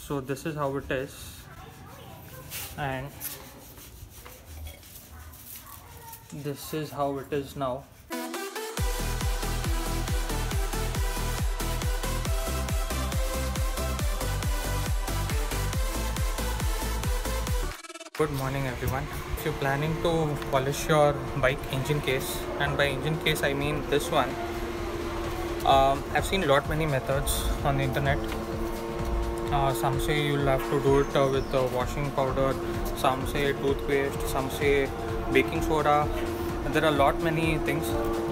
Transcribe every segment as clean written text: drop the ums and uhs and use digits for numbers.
So this is how it is, and this is how it is now. Good morning everyone. If you're planning to polish your bike engine case, and by engine case I mean this one, I've seen many methods on the internet. Some say you'll have to do it with washing powder, some say toothpaste, some say baking soda. There are many things,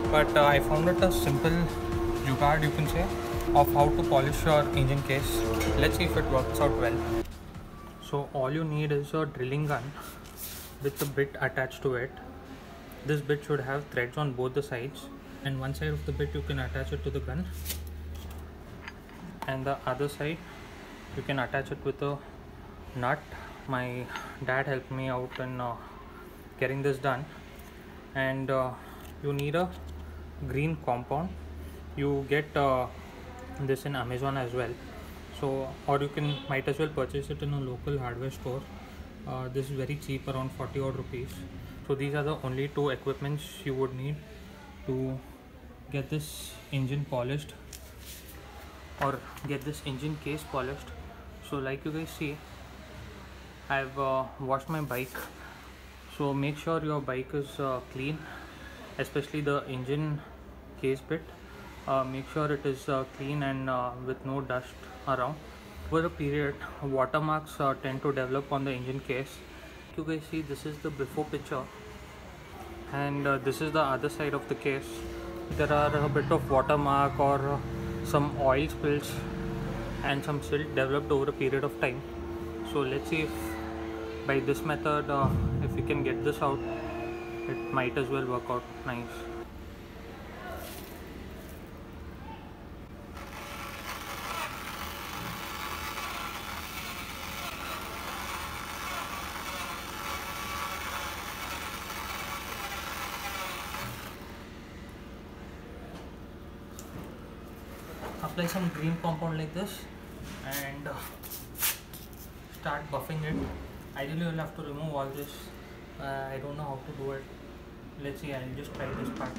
but I found it a simple jugaad, you can say, of how to polish your engine case. Let's see if it works out well. So all you need is a drilling gun with a bit attached to it. This bit should have threads on both the sides, and one side of the bit you can attach it to the gun, and the other side you can attach it with a nut. My dad helped me out in getting this done. And you need a green compound. You get this in Amazon as well, so or you might as well purchase it in a local hardware store. This is very cheap, around 40 odd rupees. So these are the only two equipments you would need to get this engine polished or get this engine case polished. So like you guys see, I've washed my bike. So make sure your bike is clean, especially the engine case bit. Make sure it is clean and with no dust around. Over a period, watermarks tend to develop on the engine case. You guys see, this is the before picture, and this is the other side of the case. There are a bit of watermark or some oil spills and some silt developed over a period of time. So let's see if by this method, if we can get this out, it might as well work out nice. Apply some green compound like this and start buffing it. Ideally you'll have to remove all this. I don't know how to do it. Let's see, I'll just try this part.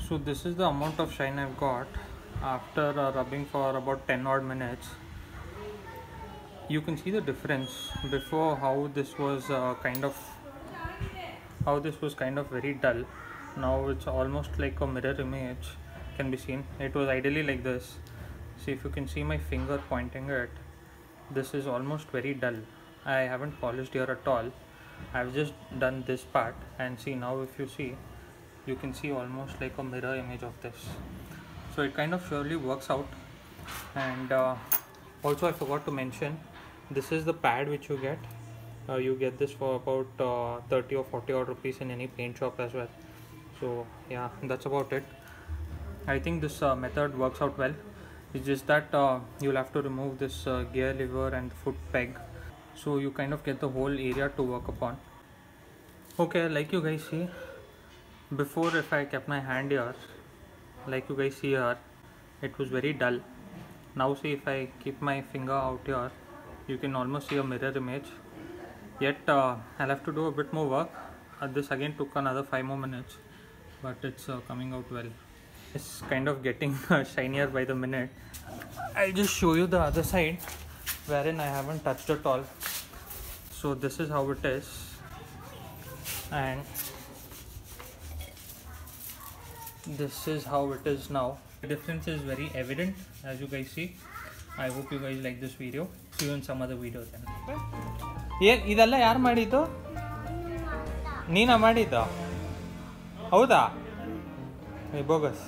So this is the amount of shine I've got after rubbing for about 10 odd minutes. You can see the difference before, how this was kind of very dull. Now it's almost like a mirror image can be seen. It was ideally like this. See, if you can see my finger pointing at, this is almost very dull. I haven't polished here at all. I've just done this part, and see, now if you see, you can see almost like a mirror image of this. So it kind of surely works out. And also I forgot to mention, this is the pad which you get. You get this for about 30 or 40 odd rupees in any paint shop as well. So yeah, that's about it. I think this method works out well. It's just that you'll have to remove this gear lever and foot peg, so you kind of get the whole area to work upon. Okay, like you guys see, before, if I kept my hand here, like you guys see here, it was very dull. Now see, if I keep my finger out here, you can almost see a mirror image. Yet I'll have to do a bit more work. This again took another 5 more minutes, but it's coming out well. It's kind of getting shinier by the minute. I'll just show you the other side, wherein I haven't touched at all. So this is how it is, and this is how it is now. The difference is very evident, as you guys see. I hope you guys like this video. See you in some other video then. ಇದೆಲ್ಲ ಯಾರು ಮಾಡಿದ್ದು? ನೀನಾ ಮಾಡಿದ್ದು? ಹೌದಾ? Bogus.